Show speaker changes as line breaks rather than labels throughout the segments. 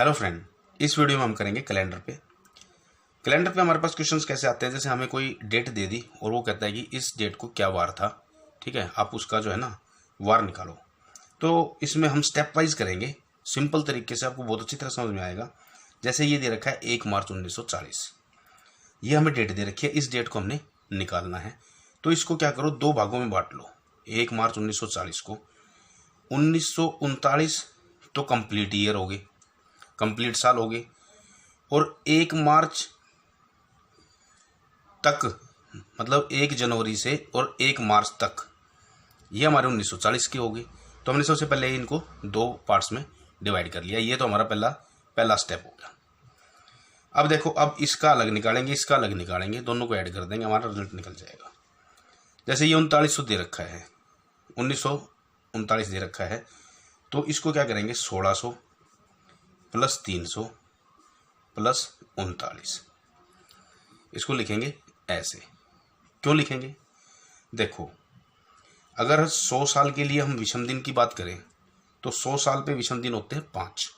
Hello friend, इस video में हम करेंगे कैलेंडर पे। कैलेंडर पे हमारे पास क्वेश्चंस कैसे आते हैं, जैसे हमें कोई डेट दे दी और वो कहता है कि इस डेट को क्या वार था। ठीक है, आप उसका जो है ना वार निकालो। तो इसमें हम स्टेप वाइज करेंगे, सिंपल तरीके से, आपको बहुत अच्छी तरह समझ में आएगा। जैसे ये दे रखा है 1 मार्च 1940, ये हमें डेट दे रखी है, इस डेट को हमने निकालना है। तो इसको क्या करो, 2 भागों में बांट लो। 1 मार्च 1940 को 1939 तो कंप्लीट ईयर हो गए, कंप्लीट साल हो गए। और 1 मार्च तक मतलब 1 जनवरी से और 1 मार्च तक ये हमारे 1940 के हो गए। तो हमने सबसे पहले इनको 2 पार्ट्स में डिवाइड कर लिया। ये तो हमारा पहला स्टेप हो गया। अब देखो, अब इसका अलग निकालेंगे, इसका अलग निकालेंगे, दोनों को ऐड कर देंगे, हमारा रिजल्ट निकल जाएगा। जैसे ये 3900 दे रखा है, 1939 दे रखा है, तो इसको क्या करेंगे, 1600 प्लस 300 प्लस 39, इसको लिखेंगे ऐसे। क्यों लिखेंगे, देखो, अगर 100 साल के लिए हम विषम दिन की बात करें तो 100 साल पे विषम दिन होते हैं 5।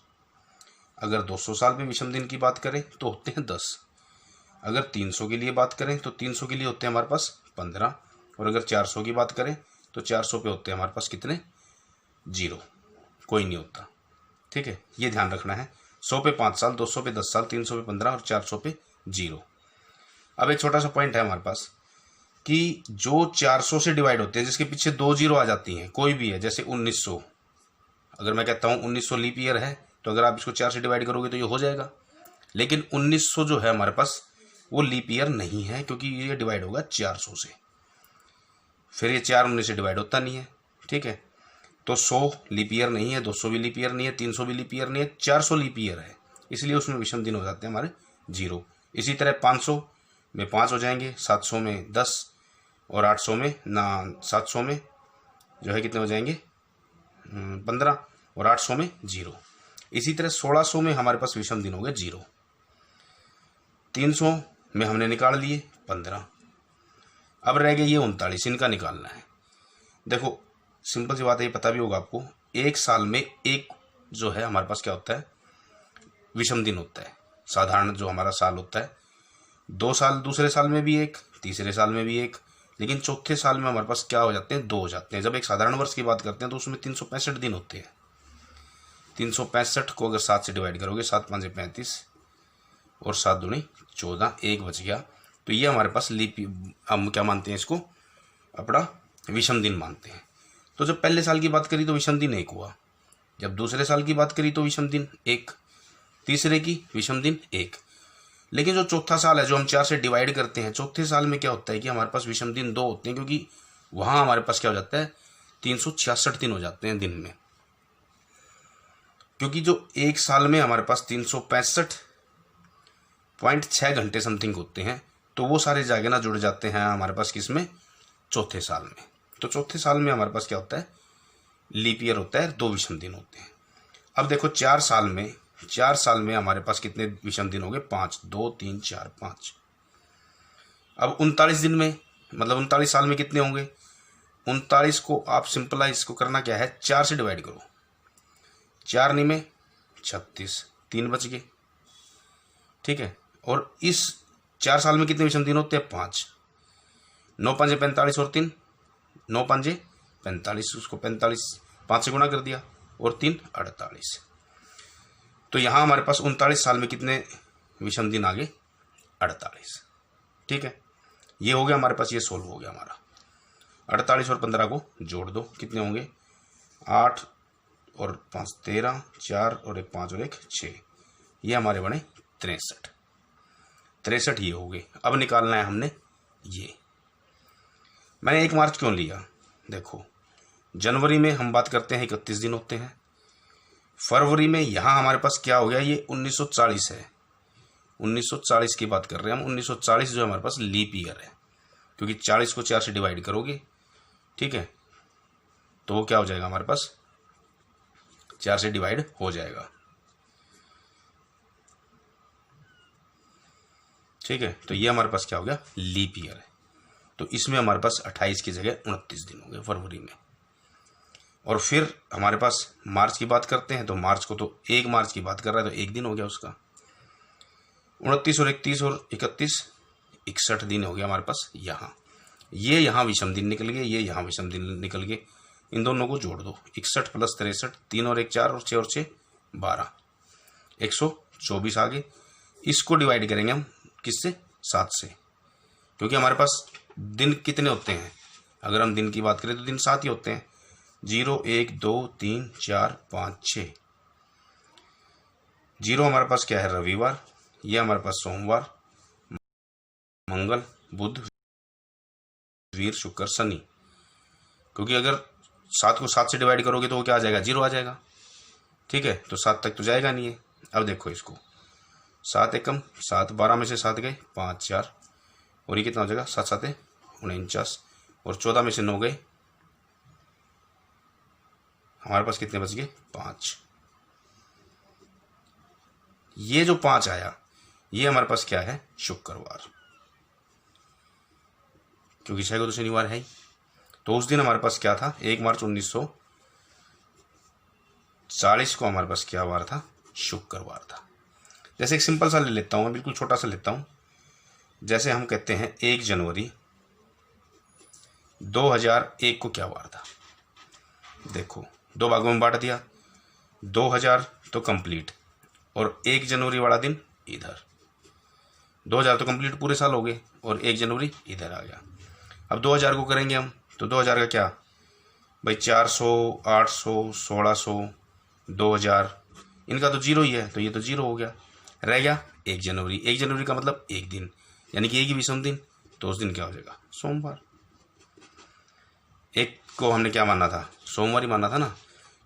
अगर 200 साल पे विषम दिन की बात करें तो होते हैं 10। अगर 300 के लिए बात करें तो 300 के लिए होते हैं हमारे पास 15। और अगर 400 की बात करें तो 400 पे होते हैं हमारे पास कितने, 0, कोई नहीं होता। ठीक है, ये ध्यान रखना है। 100 पे 5 साल, 200 पे 10 साल, 300 पे 15 और 400 पे 0। अब एक छोटा सा पॉइंट है हमारे पास कि जो 400 से डिवाइड होते हैं, जिसके पीछे 2 जीरो आ जाती हैं, कोई भी है, जैसे 1900, अगर मैं कहता हूँ 1900 लीप ईयर है, तो अगर आप इसको 4 से डिवाइड करोगे तो ये हो जाएगा। लेकिन 1900 जो है हमारे पास वो लीप ईयर नहीं है, क्योंकि ये डिवाइड होगा 400 से, फिर ये 4 19 से डिवाइड होता नहीं है। ठीक है, तो 100 लीप ईयर नहीं है, 200 भी लीप ईयर नहीं है, 300 भी लीप ईयर नहीं है, 400 लीप ईयर है, इसलिए उसमें विषम दिन हो जाते हैं हमारे 0। इसी तरह 500 में 5 हो जाएंगे, 700 में 10 और 800 में 700 में जो है कितने हो जाएंगे, 15 और 800 में 0। इसी तरह 1600 में हमारे पास विषम दिन हो गए 0। 300 में हमने निकाल लिए 15। अब रह गए ये 39, इनका निकालना है। देखो, सिंपल सी बात है, ये पता भी होगा आपको, 1 साल में एक जो है हमारे पास क्या होता है, विषम दिन होता है। साधारण जो हमारा साल होता है, 2 साल, दूसरे साल में भी 1, तीसरे साल में भी 1, लेकिन चौथे साल में हमारे पास क्या हो जाते हैं, 2 हो जाते हैं। जब एक साधारण वर्ष की बात करते हैं तो उसमें 365 दिन होते हैं। 365 को अगर 7 से डिवाइड करोगे, 7 5 35 और 7 दूनी 14, 1 बच गया। तो ये हमारे पास हम क्या मानते हैं, इसको अपना विषम दिन मानते हैं। तो जब पहले साल की बात करी तो विषम दिन 1 हुआ, जब दूसरे साल की बात करी तो विषम दिन 1, तीसरे की विषम दिन 1। लेकिन जो चौथा साल है, जो हम 4 से डिवाइड करते हैं, चौथे साल में क्या होता है कि हमारे पास विषम दिन 2 होते हैं, क्योंकि वहां हमारे पास क्या हो जाता है, 366 दिन हो जाते हैं दिन में। क्योंकि जो 1 साल में हमारे पास 365.6 घंटे समथिंग होते हैं, तो वो सारे जाके ना जुड़ जाते हैं हमारे पास किसमें, चौथे साल में। तो चौथे साल में हमारे पास क्या होता है, लीप ईयर होता है, 2 विषम दिन होते हैं। अब देखो, 4 साल में हमारे पास कितने विषम दिन हो गए, 5, 2 3 4 5। अब 39 दिन में, मतलब 39 साल में कितने होंगे, 39 को आप सिंपलाइज को करना क्या है, 4 से डिवाइड करो, 4 नहीं में 36, 3 बच गए। ठीक है, और इस 4 साल में कितने विषम दिन होते हैं, 5, 9 5 45 और 3, 9 5 45, उसको 45 5 से गुणा कर दिया, और 3 48। तो यहाँ हमारे पास 39 साल में कितने विषम दिन आ गए, 48। ठीक है, ये हो गया हमारे पास, ये सोल्व हो गया हमारा। 48 और 15 को जोड़ दो, कितने होंगे, 8 और 5 13, 4 और 1 5 और 1 6, ये हमारे बने 63 ये हो गए। अब निकालना है हमने ये। मैंने 1 मार्च क्यों लिया, देखो, जनवरी में हम बात करते हैं 31 दिन होते हैं। फरवरी में यहाँ हमारे पास क्या हो गया, ये 1940 है, 1940 की बात कर रहे हैं हम। 1940 जो हमारे पास लीप ईयर है, क्योंकि 40 को 4 से डिवाइड करोगे, ठीक है, तो वो क्या हो जाएगा हमारे पास, 4 से डिवाइड हो जाएगा। ठीक है, तो ये हमारे पास क्या हो गया, लीप ईयर है। तो इसमें हमारे पास 28 की जगह 29 दिन हो गए फरवरी में। और फिर हमारे पास मार्च की बात करते हैं, तो मार्च को तो 1 मार्च की बात कर रहा है, तो 1 दिन हो गया उसका। 29 और 31 और 31, 61 दिन हो गया हमारे पास यहाँ। ये यहाँ विषम दिन निकल गए, ये यहाँ विषम दिन निकल गए। इन दोनों को जोड़ दो, 61 + 63, 3 और 1 4 और 6 और 6 12, 124 आ गए। इसको डिवाइड करेंगे हम किससे? 7 से, क्योंकि हमारे पास दिन कितने होते हैं, अगर हम दिन की बात करें तो दिन 7 ही होते हैं। 0 1 2 3 4 5 6। 0 हमारे पास क्या है? रविवार। ये हमारे पास सोमवार, मंगल, बुध, वीर, शुक्र, शनि। क्योंकि अगर 7 को 7 से डिवाइड करोगे तो वो क्या आ जाएगा? 0 आ जाएगा। ठीक है, तो 7 तक तो जाएगा नहीं है। अब देखो इसको, 7 एकम 7, 12 में से 7 गए, 5 4, और ये कितना हो जाएगा? 7 7 49, और 14 में से 9 गए, हमारे पास कितने बच गए? 5। ये जो 5 आया, ये हमारे पास क्या है? शुक्रवार, क्योंकि 6 को तो शनिवार है ही। तो उस दिन हमारे पास क्या था? 1 मार्च 1940 को हमारे पास क्या वार था? शुक्रवार था। जैसे एक सिंपल सा ले लेता हूँ, मैं बिल्कुल छोटा सा लेता हूँ। जैसे हम कहते हैं 1 जनवरी 2001 को क्या वार था? देखो 2 भागों में बांट दिया, 2000 तो कंप्लीट, और 1 जनवरी वाला दिन इधर। 2000 तो कंप्लीट पूरे साल हो गए, और 1 जनवरी इधर आ गया। अब 2000 को करेंगे हम, तो 2000 का क्या भाई? 400, 800, 1600, 2000, इनका तो 0 ही है, तो ये तो 0 हो गया। रह गया 1 जनवरी। 1 जनवरी का मतलब 1 दिन, यानी कि 1 ही विषम दिन, तो उस दिन क्या हो जाएगा? सोमवार। 1 को हमने क्या माना था? सोमवार ही माना था ना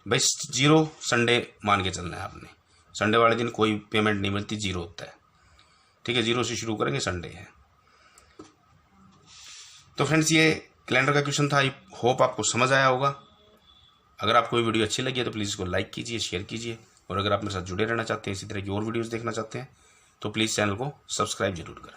भाई। 0 संडे मान के चलना है आपने। संडे वाले दिन कोई पेमेंट नहीं मिलती, 0 होता है। ठीक है, 0 से शुरू करेंगे, संडे है। तो फ्रेंड्स, ये कैलेंडर का क्वेश्चन था। आई होप आपको समझ आया होगा। अगर आपको ये वीडियो अच्छी लगी है तो प्लीज़ इसको लाइक कीजिए, शेयर कीजिए, और अगर आप मेरे साथ जुड़े रहना चाहते हैं, इसी तरह की और वीडियोस देखना चाहते हैं, तो प्लीज़ चैनल को सब्सक्राइब जरूर करें।